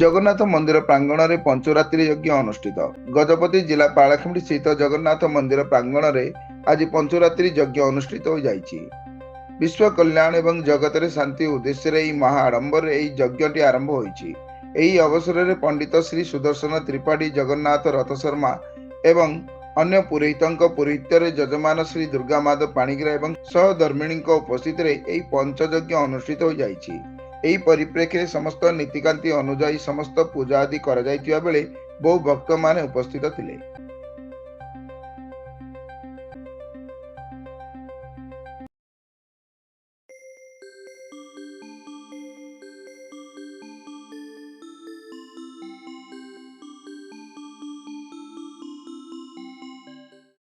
जगन्नाथ मंदिर प्रांगण में पंचरात्रि यज्ञ अनुष्ठित। गजपति जिला पालाखेमुंडी स्थित जगन्नाथ मंदिर प्रांगण में आज पंचरात्रि यज्ञ अनुष्ठित हो जाइछि। विश्व कल्याण एवं जगत रे शांति उद्देश्य रे महाआडंबर यज्ञ आरंभ होइछि। एही अवसर में पंडित श्री सुदर्शन त्रिपाठी, जगन्नाथ रथ शर्मा एवं अन्य पुरोहितंक पौरोहित्य जजमान श्री दुर्गा माधव पाणिग्राही एवं सहधर्मिणी उपस्थित पंचयज्ञ अनुष्ठित हो जाइछि। एही परिप्रेक्षी समस्त नीतिकांति अनुजाई समस्त पूजा आदि करा जाइतिबा बेले बहु भक्त माने उपस्थित थिले।